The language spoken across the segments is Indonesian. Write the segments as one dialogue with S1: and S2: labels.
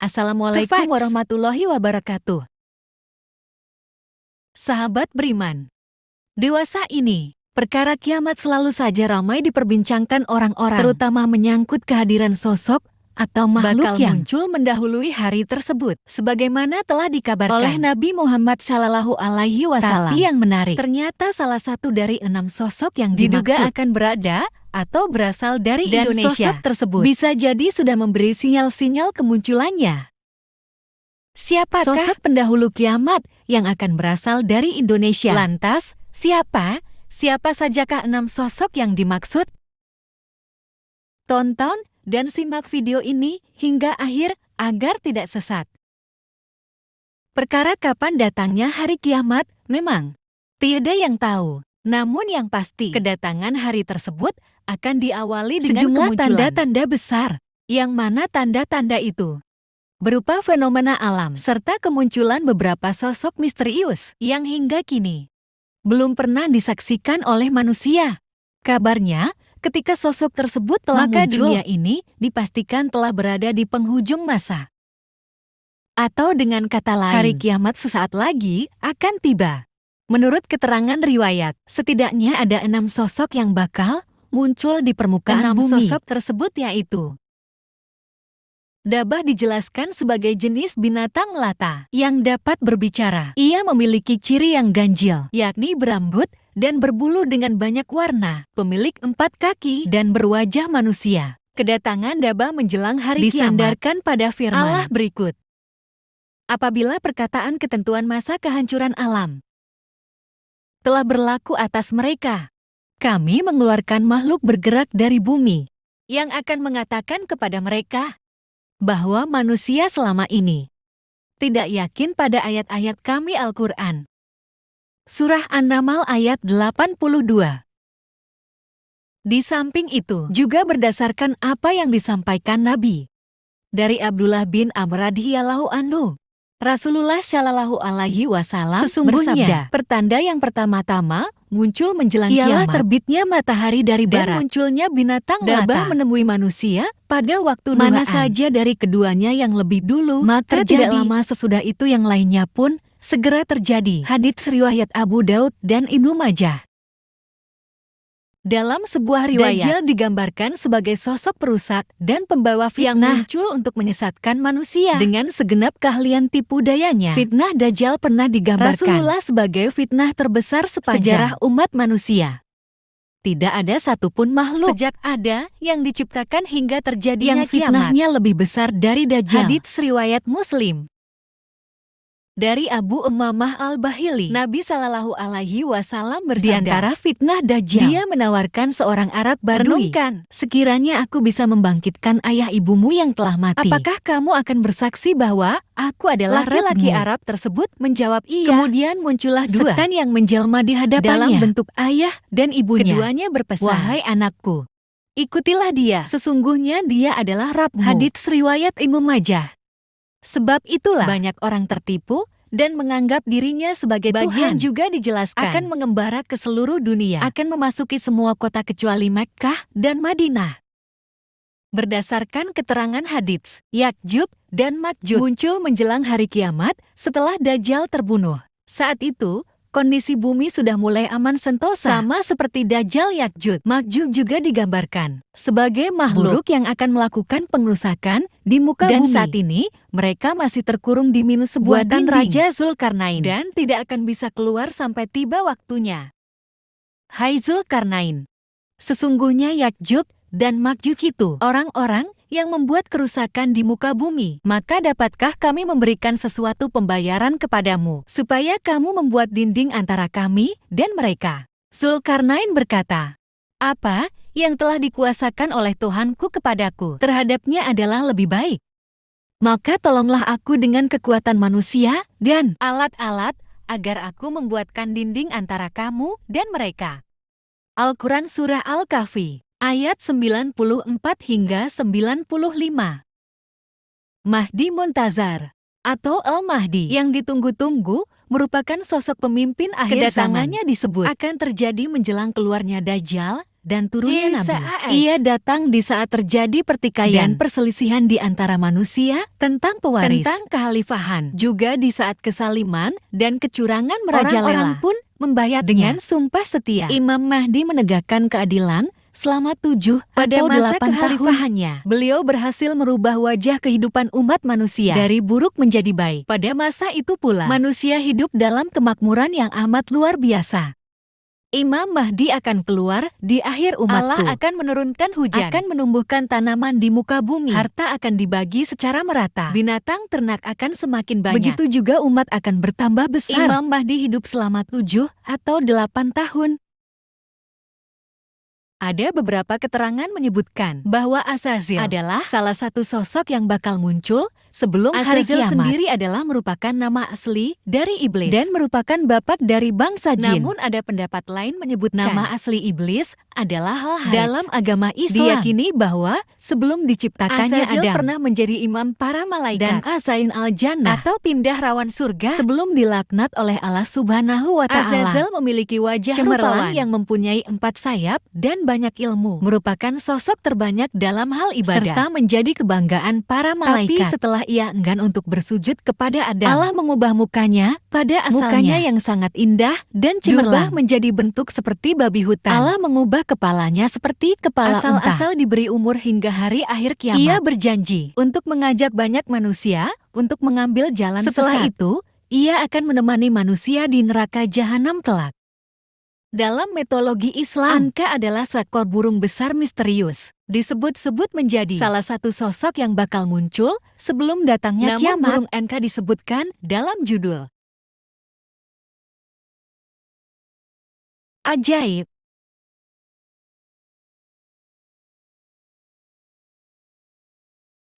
S1: Assalamualaikum warahmatullahi wabarakatuh. Sahabat beriman, dewasa ini, perkara kiamat selalu saja ramai diperbincangkan orang-orang, terutama menyangkut kehadiran sosok atau makhluk yang muncul mendahului hari tersebut, sebagaimana telah dikabarkan oleh Nabi Muhammad SAW. Tapi yang menarik, ternyata salah satu dari 6 sosok yang diduga akan berada atau berasal dari Indonesia sosok tersebut bisa jadi sudah memberi sinyal-sinyal kemunculannya. Siapakah sosok pendahulu kiamat yang akan berasal dari Indonesia? Lantas, siapa sajakah 6 sosok yang dimaksud? Tonton dan simak video ini hingga akhir agar tidak sesat. Perkara kapan datangnya hari kiamat memang tiada yang tahu. Namun yang pasti, kedatangan hari tersebut akan diawali dengan sejumlah tanda-tanda besar, yang mana tanda-tanda itu berupa fenomena alam serta kemunculan beberapa sosok misterius yang hingga kini belum pernah disaksikan oleh manusia. Kabarnya, ketika sosok tersebut telah muncul, dunia ini dipastikan telah berada di penghujung masa. Atau dengan kata lain, hari kiamat sesaat lagi akan tiba. Menurut keterangan riwayat, setidaknya ada 6 sosok yang bakal muncul di permukaan bumi. 6 sosok tersebut yaitu: Dabah dijelaskan sebagai jenis binatang melata yang dapat berbicara. Ia memiliki ciri yang ganjil, yakni berambut dan berbulu dengan banyak warna, pemilik 4 kaki dan berwajah manusia. Kedatangan Dabah menjelang hari kiamat disandarkan pada firman Allah berikut: apabila perkataan ketentuan masa kehancuran alam telah berlaku atas mereka, kami mengeluarkan makhluk bergerak dari bumi yang akan mengatakan kepada mereka bahwa manusia selama ini tidak yakin pada ayat-ayat kami Al-Quran. Surah An-Naml ayat 82. Di samping itu, juga berdasarkan apa yang disampaikan Nabi dari Abdullah bin Amr radhiyallahu anhu, Rasulullah Shallallahu Alaihi Wasallam sesungguhnya bersabda, pertanda yang pertama-tama muncul menjelang kiamat ialah terbitnya matahari dari barat dan munculnya binatang Dabah menemui manusia pada waktu mana saja dari keduanya yang lebih dulu, maka tidak lama sesudah itu yang lainnya pun segera terjadi. Hadits riwayat Abu Daud dan Ibnu Majah. Dalam sebuah riwayat, Dajjal digambarkan sebagai sosok perusak dan pembawa fitnah yang muncul untuk menyesatkan manusia dengan segenap keahlian tipu dayanya. Fitnah Dajjal pernah digambarkan Rasulullah sebagai fitnah terbesar sepanjang sejarah umat manusia. Tidak ada satupun makhluk sejak ada yang diciptakan hingga terjadinya yang fitnahnya lebih besar dari Dajjal. Hadits riwayat Muslim. Dari Abu Ummamah Al-Bahili, Nabi Shallallahu Alaihi Wasallam bersabda, di antara fitnah Dajjal, dia menawarkan seorang Arab Badui, renungkan, sekiranya aku bisa membangkitkan ayah ibumu yang telah mati, apakah kamu akan bersaksi bahwa aku adalah laki-laki Arab tersebut? Menjawab iya. Kemudian muncullah 2 setan yang menjelma di hadapannya dalam bentuk ayah dan ibunya. Keduanya berpesan, wahai anakku, ikutilah dia, sesungguhnya dia adalah Rabbmu. Hadits riwayat Ibnu Majah. Sebab itulah banyak orang tertipu dan menganggap dirinya sebagai Tuhan. Juga dijelaskan akan mengembara ke seluruh dunia, akan memasuki semua kota kecuali Mekkah dan Madinah. Berdasarkan keterangan hadits, Yakjud dan Makjud muncul menjelang hari kiamat setelah Dajjal terbunuh. Saat itu, kondisi bumi sudah mulai aman sentosa. Sama seperti Dajjal, Yakjud, Makjud juga digambarkan sebagai makhluk yang akan melakukan pengrusakan di muka bumi. Dan saat ini, mereka masih terkurung di minus sebuah buatan Raja Zulkarnain dan tidak akan bisa keluar sampai tiba waktunya. Hai Zulkarnain, sesungguhnya Yakjud dan Makjud itu orang-orang yang membuat kerusakan di muka bumi. Maka dapatkah kami memberikan sesuatu pembayaran kepadamu, supaya kamu membuat dinding antara kami dan mereka? Zulkarnain berkata, apa yang telah dikuasakan oleh Tuhanku kepadaku terhadapnya adalah lebih baik. Maka tolonglah aku dengan kekuatan manusia dan alat-alat, agar aku membuatkan dinding antara kamu dan mereka. Al-Quran Surah Al-Kahfi ayat 94 hingga 95. Mahdi Muntazar atau Al-Mahdi yang ditunggu-tunggu merupakan sosok pemimpin akhir zaman. Kedatangannya disebut akan terjadi menjelang keluarnya Dajjal dan turunnya Nabi.
S2: SAAS.
S1: Ia datang di saat terjadi pertikaian dan perselisihan di antara manusia tentang pewaris, tentang kekhalifahan. Juga di saat kesaliman dan kecurangan merajalela. Orang-orang pun membayatnya dengan sumpah setia. Imam Mahdi menegakkan keadilan selama 7 pada masa kekhalifahannya. Beliau berhasil merubah wajah kehidupan umat manusia dari buruk menjadi baik. Pada masa itu pula, manusia hidup dalam kemakmuran yang amat luar biasa. Imam Mahdi akan keluar di akhir umatku. Allah akan menurunkan hujan, akan menumbuhkan tanaman di muka bumi. Harta akan dibagi secara merata. Binatang ternak akan semakin banyak. Begitu juga umat akan bertambah besar. Imam Mahdi hidup selama 7 atau 8 tahun. Ada beberapa keterangan menyebutkan bahwa Azazil adalah salah satu sosok yang bakal muncul sebelum hari kiamat. Azazil sendiri adalah merupakan nama asli dari iblis dan merupakan bapak dari bangsa jin. Namun ada pendapat lain menyebutkan nama asli iblis adalah Al-Harits. Dalam agama Islam diyakini bahwa sebelum diciptakannya Azazil Adam pernah menjadi imam para malaikat dan Azain al-Jannah atau pindah rawan surga sebelum dilaknat oleh Allah Subhanahu wa Ta'ala. Azazil memiliki wajah cemerlang yang mempunyai 4 sayap dan banyak ilmu, merupakan sosok terbanyak dalam hal ibadah, serta menjadi kebanggaan para malaikat. Tapi setelah ia enggan untuk bersujud kepada Adam, Allah mengubah mukanya pada asalnya, mukanya yang sangat indah dan cemerlang menjadi bentuk seperti babi hutan. Allah mengubah kepalanya seperti kepala unta. Asal diberi umur hingga hari akhir kiamat. Ia berjanji untuk mengajak banyak manusia untuk mengambil jalan setelah itu, ia akan menemani manusia di neraka jahanam kelak. Dalam mitologi Islam, Anka adalah seekor burung besar misterius. Disebut-sebut menjadi salah satu sosok yang bakal muncul sebelum datangnya kiamat. Namun burung Anka disebutkan dalam judul. Ajaib.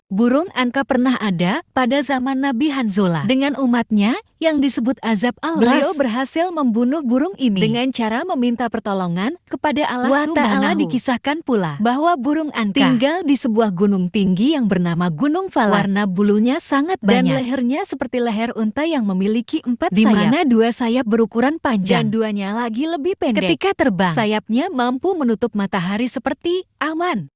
S1: Burung Anka pernah ada pada zaman Nabi Hanzalah. Dengan umatnya yang disebut Azab al-Ras, beliau berhasil membunuh burung ini dengan cara meminta pertolongan kepada Allah Subhanahu. Dikisahkan pula bahwa burung Anka tinggal di sebuah gunung tinggi yang bernama Gunung Falak. Warna bulunya sangat banyak dan lehernya seperti leher unta yang memiliki 4 sayap, di mana 2 sayap berukuran panjang dan 2-nya lagi lebih pendek. Ketika terbang, sayapnya mampu menutup matahari seperti awan.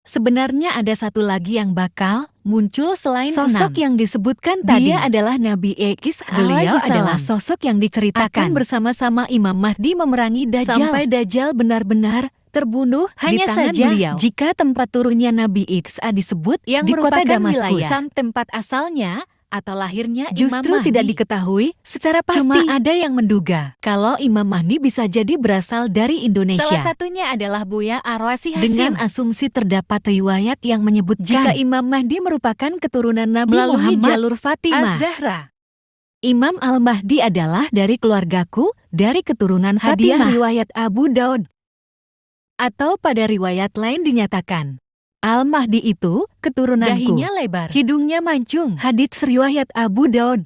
S1: Sebenarnya ada satu lagi yang bakal muncul selain sosok yang disebutkan tadi. Dia adalah Nabi Isa. Beliau adalah sosok yang diceritakan bersama-sama Imam Mahdi memerangi Dajjal. Sampai Dajjal benar-benar terbunuh hanya di tangan saja beliau. Jika tempat turunnya Nabi Isa disebut yang di kota Damaskus, tempat asalnya atau lahirnya justru Imam Mahdi tidak diketahui secara pasti. Cuma ada yang menduga kalau Imam Mahdi bisa jadi berasal dari Indonesia. Salah satunya adalah Buya Arwasi Hasim. Dengan asumsi terdapat riwayat yang menyebutkan jika Imam Mahdi merupakan keturunan Nabi melalui Muhammad jalur Fatimah Az-Zahra. Imam Al-Mahdi adalah dari keluargaku, dari keturunan Fatimah. Hadiah riwayat Abu Daud. Atau pada riwayat lain dinyatakan Al-Mahdi itu keturunanku. Dahinya lebar, hidungnya mancung. Hadits riwayat Abu Daud.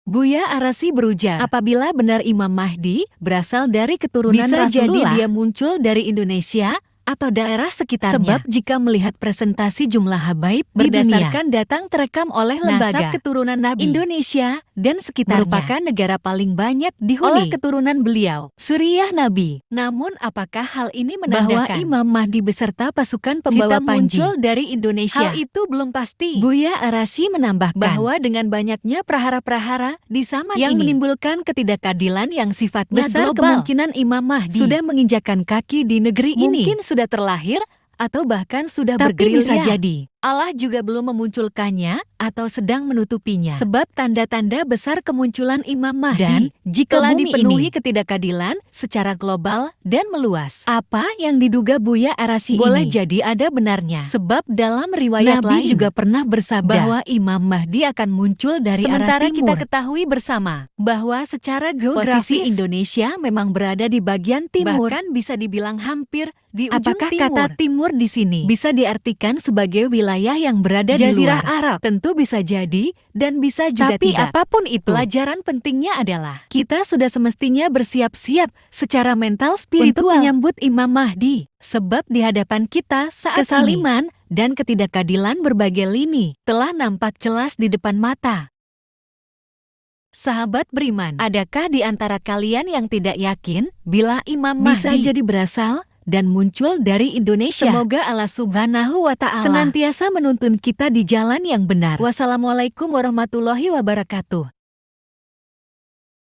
S1: Buya Arasi berujar, apabila benar Imam Mahdi berasal dari keturunan bisa Rasulullah, jadi dia muncul dari Indonesia atau daerah sekitarnya. Sebab jika melihat presentasi jumlah habaib berdasarkan datang terekam oleh lembaga keturunan Nabi, Indonesia dan sekitarnya merupakan negara paling banyak dihuni oleh keturunan beliau, Suriah Nabi. Namun apakah hal ini menandakan bahwa Imam Mahdi beserta pasukan pembawa panji muncul dari Indonesia? Hal itu belum pasti. Buya Arasi menambahkan bahwa dengan banyaknya prahara-prahara di zaman yang menimbulkan ketidakadilan yang sifatnya besar global, kemungkinan Imam Mahdi sudah menginjakan kaki di negeri ini. Mungkin sudah terlahir atau bahkan sudah bergerilya. Bisa jadi Allah juga belum memunculkannya atau sedang menutupinya. Sebab tanda-tanda besar kemunculan Imam Mahdi dan jika dipenuhi ketidakadilan secara global dan meluas. Apa yang diduga Buya Arasi boleh jadi ada benarnya. Sebab dalam riwayat Nabi lain juga pernah bersabda bahwa Imam Mahdi akan muncul dari arah timur. Sementara kita ketahui bersama bahwa secara geografis posisi Indonesia memang berada di bagian timur. Bahkan bisa dibilang hampir di ujung timur. Apakah kata timur di sini bisa diartikan sebagai wilayah yang berada di Jazirah Arab? Tentu bisa jadi dan bisa juga tidak. Tapi apapun itu, pelajaran pentingnya adalah kita sudah semestinya bersiap-siap secara mental spiritual untuk menyambut Imam Mahdi. Sebab di hadapan kita saat kesaliman dan ketidakadilan berbagai lini telah nampak jelas di depan mata. Sahabat beriman, adakah di antara kalian yang tidak yakin bila Imam Mahdi bisa jadi berasal dan muncul dari Indonesia? Semoga Allah Subhanahu wa Ta'ala senantiasa menuntun kita di jalan yang benar. Wassalamualaikum warahmatullahi wabarakatuh.